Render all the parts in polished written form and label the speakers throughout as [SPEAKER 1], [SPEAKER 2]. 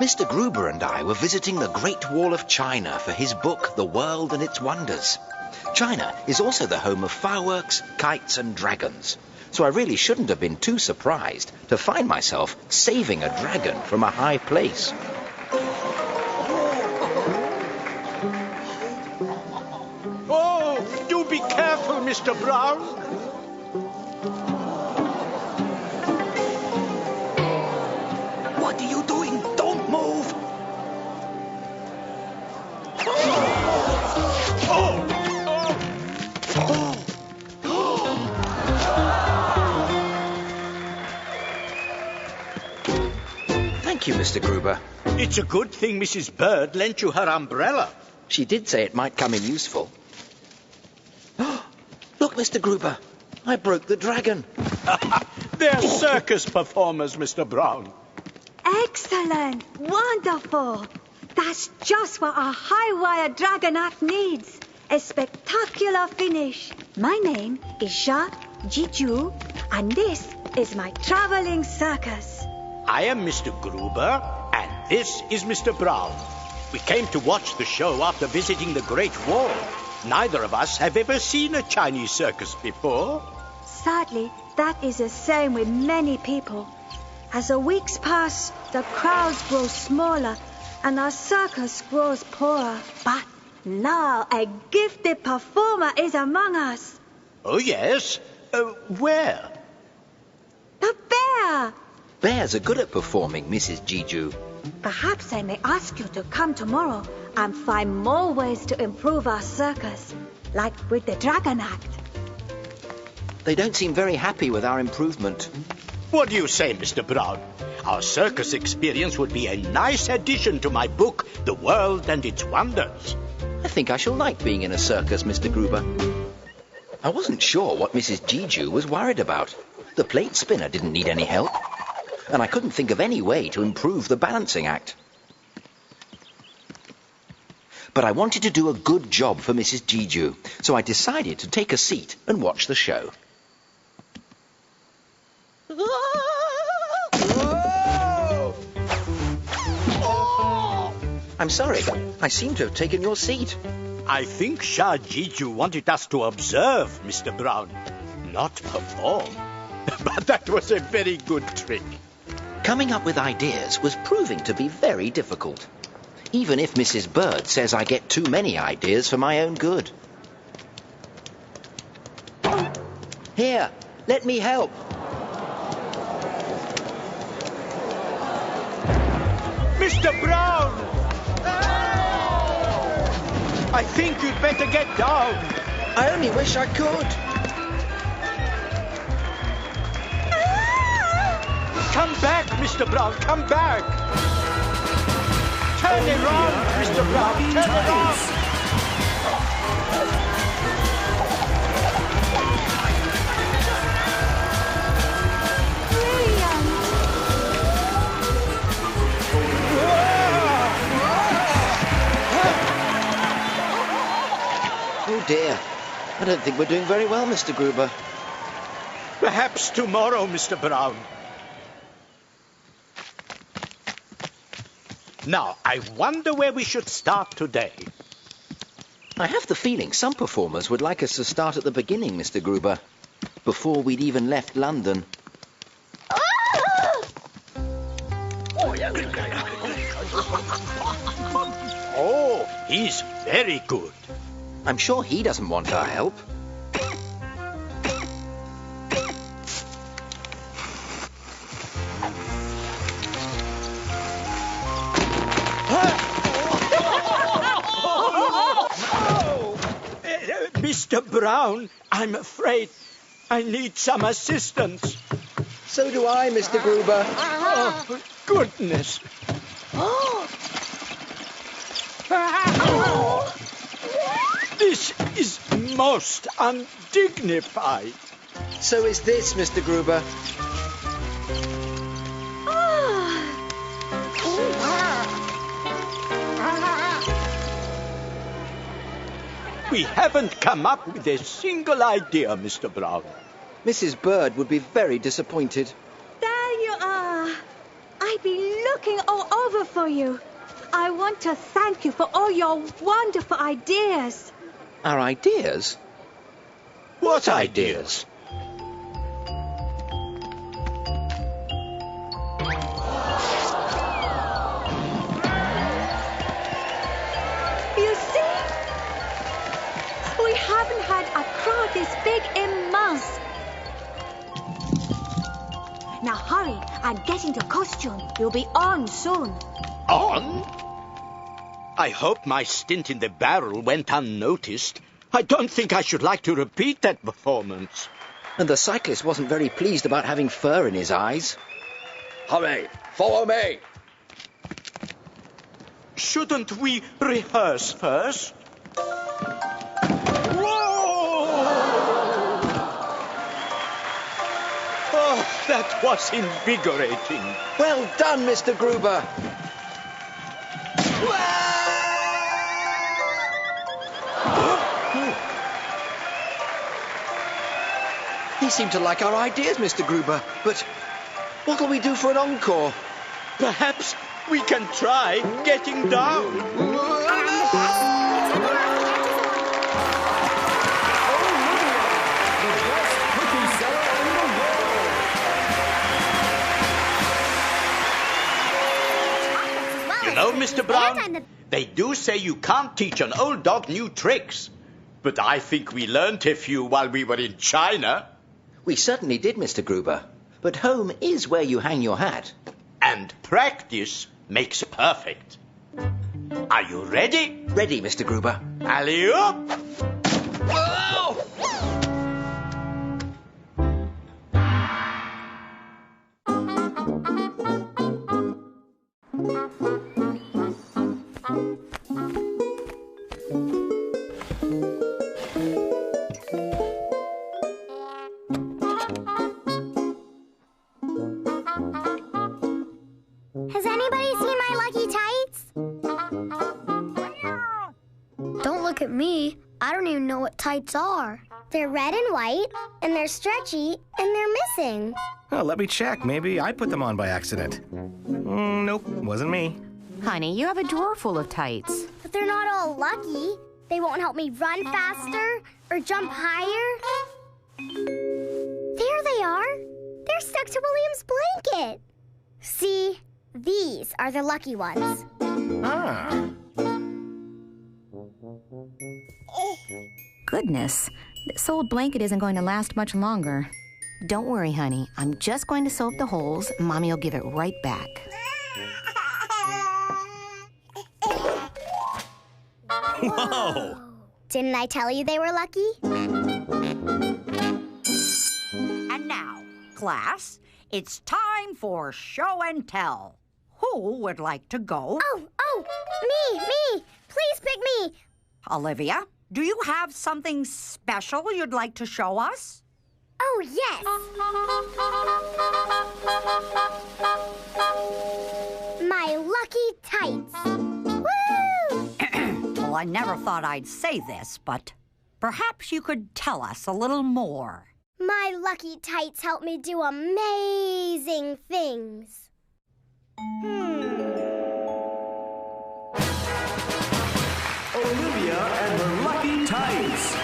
[SPEAKER 1] Mr. Gruber and I were visiting the Great Wall of China for his book, The World and Its Wonders. China is also the home of fireworks, kites and dragons. So I really shouldn't have been too surprised to find myself saving a dragon from a high place.
[SPEAKER 2] Oh, do be careful, Mr. Brown.
[SPEAKER 1] What are you doing? Don't move! Thank you, Mr. Gruber.
[SPEAKER 2] It's a good thing Mrs. Bird lent you her umbrella.
[SPEAKER 1] She did say it might come in useful. Look, Mr. Gruber, I broke the dragon.
[SPEAKER 2] They're circus performers, Mr. Brown.
[SPEAKER 3] Excellent! Wonderful! That's just what a high-wire dragon act needs. A spectacular finish. My name is Gigu, and this is my traveling circus.
[SPEAKER 2] I am Mr. Gruber, and this is Mr. Brown. We came to watch the show after visiting the Great Wall. Neither of us have ever seen a Chinese circus before.
[SPEAKER 3] Sadly, that is the same with many people. As the weeks pass, the crowds grow smaller and our circus grows poorer. But now a gifted performer is among us.
[SPEAKER 2] Oh, yes? Where?
[SPEAKER 3] The bear!
[SPEAKER 1] Bears are good at performing, Mrs. Gigu.
[SPEAKER 3] Perhaps I may ask you to come tomorrow and find more ways to improve our circus, like with the dragon act.
[SPEAKER 1] They don't seem very happy with our improvement.
[SPEAKER 2] What do you say, Mr. Brown? Our circus experience would be a nice addition to my book, The World and Its Wonders.
[SPEAKER 1] I think I shall like being in a circus, Mr. Gruber. I wasn't sure what Mrs. Gigu was worried about. The plate spinner didn't need any help, and I couldn't think of any way to improve the balancing act. But I wanted to do a good job for Mrs. Gigu, so I decided to take a seat and watch the show. I'm sorry, I seem to have taken your seat.
[SPEAKER 2] I think Shah Gigu wanted us to observe, Mr. Brown, not perform. But that was a very good trick.
[SPEAKER 1] Coming up with ideas was proving to be very difficult, even if Mrs. Bird says I get too many ideas for my own good. Here, let me help.
[SPEAKER 2] Mr. Brown! I think you'd better get down.
[SPEAKER 1] I only wish I could.
[SPEAKER 2] Come back, Mr. Brown, come back. Turn around, Mr. Brown, turn around.
[SPEAKER 1] Oh dear, I don't think we're doing very well, Mr. Gruber.
[SPEAKER 2] Perhaps tomorrow, Mr. Brown. Now, I wonder where we should start today.
[SPEAKER 1] I have the feeling some performers would like us to start at the beginning, Mr. Gruber, before we'd even left London.
[SPEAKER 2] Oh, he's very good.
[SPEAKER 1] I'm sure he doesn't want our help.
[SPEAKER 2] Mr. Brown, I'm afraid I need some assistance.
[SPEAKER 1] So do I, Mr. Gruber.
[SPEAKER 2] Oh, goodness. This is most undignified.
[SPEAKER 1] So is this, Mr. Gruber.
[SPEAKER 2] We haven't come up with a single idea, Mr. Brown.
[SPEAKER 1] Mrs. Bird would be very disappointed.
[SPEAKER 3] There you are. I I've been looking all over for you. I want to thank you for all your wonderful ideas.
[SPEAKER 1] Our ideas?
[SPEAKER 2] What ideas?
[SPEAKER 3] You see? We haven't had a crowd this big in months. Now hurry and get into costume. You'll be on soon.
[SPEAKER 2] On? I hope my stint in the barrel went unnoticed. I don't think I should like to repeat that performance.
[SPEAKER 1] And the cyclist wasn't very pleased about having fur in his eyes.
[SPEAKER 4] Hurry, follow me.
[SPEAKER 2] Shouldn't we rehearse first? Whoa! Oh, that was invigorating.
[SPEAKER 1] Well done, Mr. Gruber. He seemed to like our ideas, Mr. Gruber, but what'll we do for an encore?
[SPEAKER 2] Perhaps we can try getting down. You know, Mr. Brown, they do say you can't teach an old dog new tricks. But I think we learnt a few while we were in China.
[SPEAKER 1] We certainly did, Mr. Gruber. But home is where you hang your hat.
[SPEAKER 2] And practice makes perfect. Are you ready?
[SPEAKER 1] Ready, Mr. Gruber.
[SPEAKER 2] Alley-oop!
[SPEAKER 1] Whoa!
[SPEAKER 5] Has anybody seen my lucky tights? Don't look at me. I don't even know what tights are. They're red and white, and they're stretchy, and they're missing.
[SPEAKER 6] Oh, let me check. Maybe I put them on by accident. Nope, wasn't me.
[SPEAKER 7] Honey, you have a drawer full of tights.
[SPEAKER 5] But they're not all lucky. They won't help me run faster or jump higher. There they are. They're stuck to William's blanket. See? These are the lucky ones.
[SPEAKER 6] Ah.
[SPEAKER 7] Goodness, this old blanket isn't going to last much longer. Don't worry, honey. I'm just going to sew up the holes. Mommy will give it right back.
[SPEAKER 6] Whoa!
[SPEAKER 5] Didn't I tell you they were lucky?
[SPEAKER 8] And now, class, it's time for show and tell. Who would like to go?
[SPEAKER 5] Oh, me! Please pick me!
[SPEAKER 8] Olivia, do you have something special you'd like to show us?
[SPEAKER 5] Oh, yes! My lucky tights! Woo!
[SPEAKER 8] Well, I never thought I'd say this, but perhaps you could tell us a little more.
[SPEAKER 5] My lucky tights help me do amazing things.
[SPEAKER 9] Olivia and her lucky tights.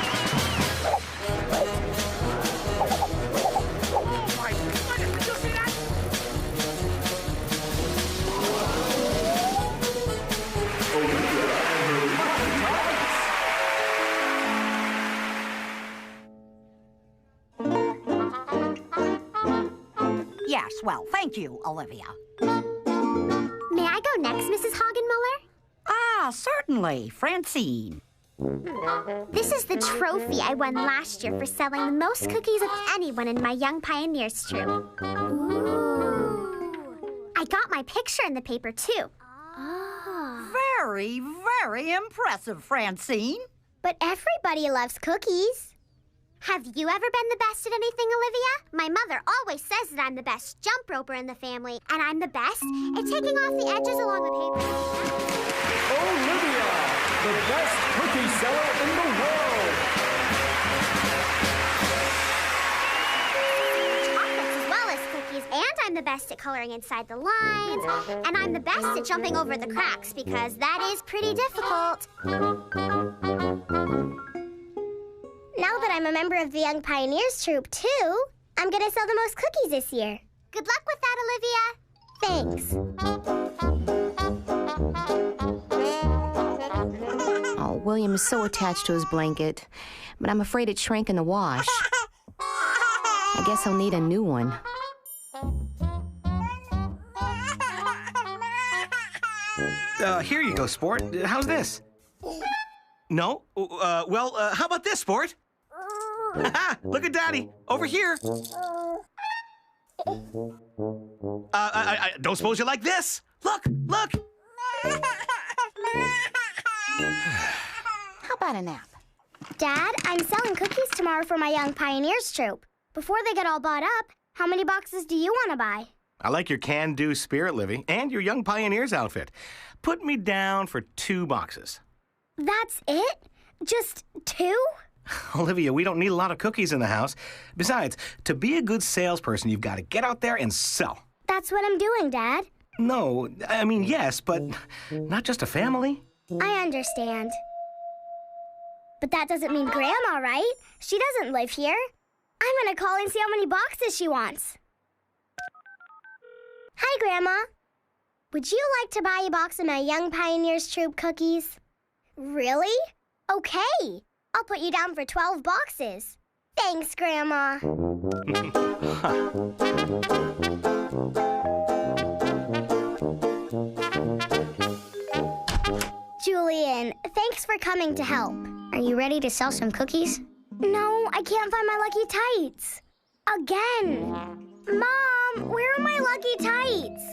[SPEAKER 8] Yes, well, thank you, Olivia.
[SPEAKER 5] May I go next, Mrs. Hagenmuller?
[SPEAKER 8] Ah, certainly, Francine.
[SPEAKER 5] This is the trophy I won last year for selling the most cookies of anyone in my Young Pioneers troop. Ooh. I got my picture in the paper, too. Oh.
[SPEAKER 8] Very, very impressive, Francine.
[SPEAKER 5] But everybody loves cookies. Have you ever been the best at anything, Olivia? My mother always says that I'm the best jump roper in the family, and I'm the best at taking off the edges along the paper.
[SPEAKER 9] Olivia, the best cookie seller in the world.
[SPEAKER 5] Chocolates as well as cookies And I'm the best at coloring inside the lines. And I'm the best at jumping over the cracks because that is pretty difficult. Now that I'm a member of the Young Pioneers troupe, too, I'm gonna sell the most cookies this year. Good luck with that, Olivia. Thanks.
[SPEAKER 7] Oh, William is so attached to his blanket, but I'm afraid it shrank in the wash. I guess he'll need a new one.
[SPEAKER 6] Here you go, Sport. How's this? No? Well, how about this, Sport? Look at Daddy. Over here. I don't suppose you like this? Look, look.
[SPEAKER 7] How about a nap?
[SPEAKER 5] Dad, I'm selling cookies tomorrow for my Young Pioneers troupe. Before they get all bought up, how many boxes do you want to buy?
[SPEAKER 6] I like your can-do spirit, Livy, and your Young Pioneers outfit. Put me down for 2 boxes.
[SPEAKER 5] That's it? Just 2?
[SPEAKER 6] Olivia, we don't need a lot of cookies in the house. Besides, to be a good salesperson, you've got to get out there and sell.
[SPEAKER 5] That's what I'm doing, Dad.
[SPEAKER 6] No, I mean, yes, but not just a family.
[SPEAKER 5] I understand. But that doesn't mean Grandma, right? She doesn't live here. I'm gonna call and see how many boxes she wants. Hi, Grandma. Would you like to buy a box of my Young Pioneers troupe cookies? Really? Okay. I'll put you down for 12 boxes. Thanks, Grandma. Julian, thanks for coming to help.
[SPEAKER 10] Are you ready to sell some cookies?
[SPEAKER 5] No, I can't find my lucky tights. Again. Mom, where are my lucky tights?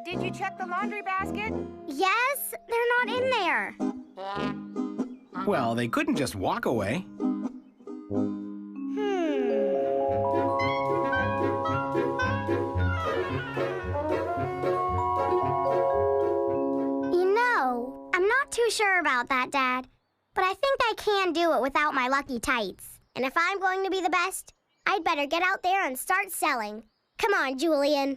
[SPEAKER 7] Did you check the laundry basket?
[SPEAKER 5] Yes, they're not in there.
[SPEAKER 6] Well, they couldn't just walk away.
[SPEAKER 5] You know, I'm not too sure about that, Dad. But I think I can do it without my lucky tights. And if I'm going to be the best, I'd better get out there and start selling. Come on, Julian.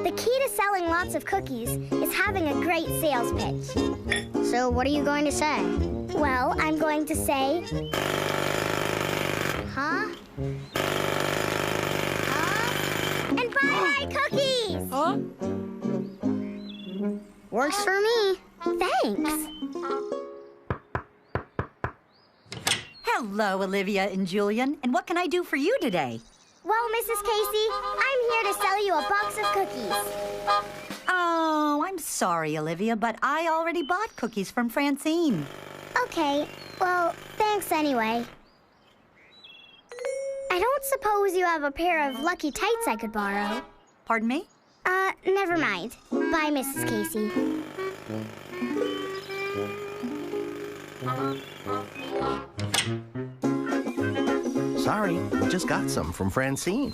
[SPEAKER 5] The key to selling lots of cookies is having a great sales pitch.
[SPEAKER 10] So what are you going to say?
[SPEAKER 5] Well, I'm going to say... Huh? And buy my cookies!
[SPEAKER 10] Huh? Works for me.
[SPEAKER 5] Thanks.
[SPEAKER 8] Hello, Olivia and Julian. And what can I do for you today?
[SPEAKER 5] Well, Mrs. Casey, I'm here to sell you a box of cookies.
[SPEAKER 8] Oh, I'm sorry, Olivia, but I already bought cookies from Francine.
[SPEAKER 5] Okay, well, thanks anyway. I don't suppose you have a pair of lucky tights I could borrow.
[SPEAKER 8] Pardon me?
[SPEAKER 5] Never mind. Bye, Mrs. Casey.
[SPEAKER 6] Sorry, we just got some from Francine.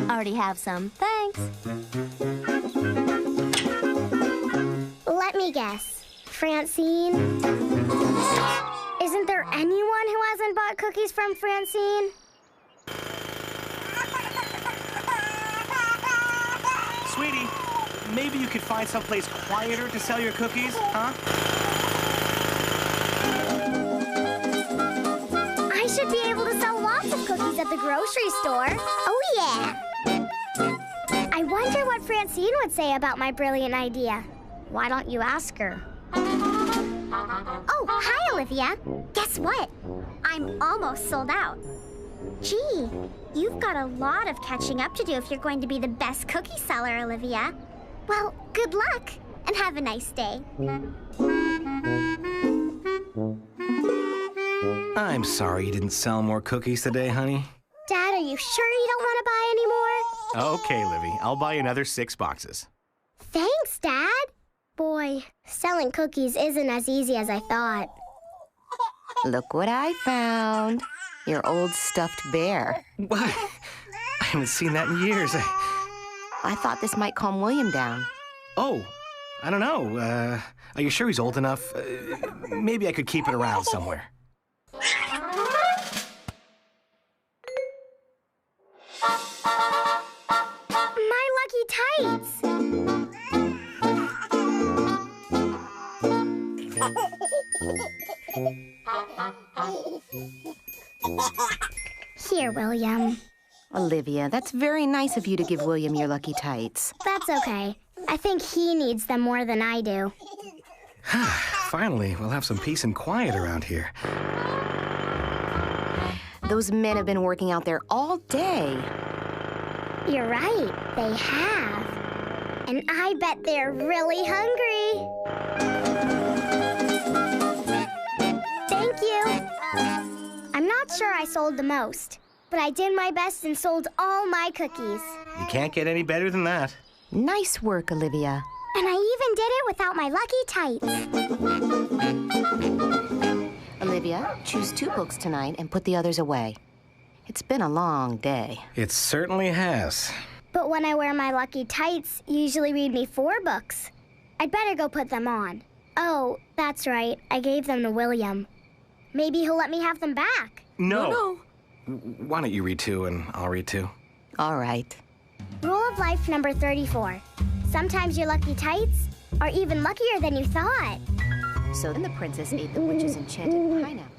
[SPEAKER 5] Already have some. Thanks. Let me guess. Francine? Isn't there anyone who hasn't bought cookies from Francine?
[SPEAKER 6] Sweetie, maybe you could find someplace quieter to sell your cookies, huh?
[SPEAKER 5] I should be able to sell lots of cookies at the grocery store. Oh, yeah. I wonder what Francine would say about my brilliant idea.
[SPEAKER 10] Why don't you ask her?
[SPEAKER 5] Oh, hi, Olivia. Guess what? I'm almost sold out. Gee, you've got a lot of catching up to do if you're going to be the best cookie seller, Olivia. Well, good luck, and have a nice day.
[SPEAKER 6] I'm sorry you didn't sell more cookies today, honey.
[SPEAKER 5] Dad, are you sure you don't want to buy any more?
[SPEAKER 6] Okay, Livy, I'll buy you another 6 boxes.
[SPEAKER 5] Thanks, Dad. Boy, selling cookies isn't as easy as I thought.
[SPEAKER 7] Look what I found. Your old stuffed bear.
[SPEAKER 6] What? I haven't seen that in years.
[SPEAKER 7] I thought this might calm William down.
[SPEAKER 6] Oh, I don't know. Are you sure he's old enough? Maybe I could keep it around somewhere.
[SPEAKER 5] My lucky tights! Here, William.
[SPEAKER 7] Olivia, that's very nice of you to give William your lucky tights.
[SPEAKER 5] That's okay. I think he needs them more than I do.
[SPEAKER 6] Finally, we'll have some peace and quiet around here.
[SPEAKER 7] Those men have been working out there all day.
[SPEAKER 5] You're right, they have. And I bet they're really hungry. Thank you. I'm not sure I sold the most, but I did my best and sold all my cookies.
[SPEAKER 6] You can't get any better than that.
[SPEAKER 7] Nice work, Olivia.
[SPEAKER 5] And I even did it without my lucky tights.
[SPEAKER 7] Olivia, choose 2 books tonight and put the others away. It's been a long day.
[SPEAKER 6] It certainly has.
[SPEAKER 5] But when I wear my lucky tights, you usually read me 4 books. I'd better go put them on. Oh, that's right. I gave them to William. Maybe he'll let me have them back.
[SPEAKER 6] No. Why don't you read 2 and I'll read 2?
[SPEAKER 7] All right.
[SPEAKER 5] Rule of life number 34. Sometimes your lucky tights are even luckier than you thought.
[SPEAKER 7] So then the princess ate the witch's enchanted pineapple.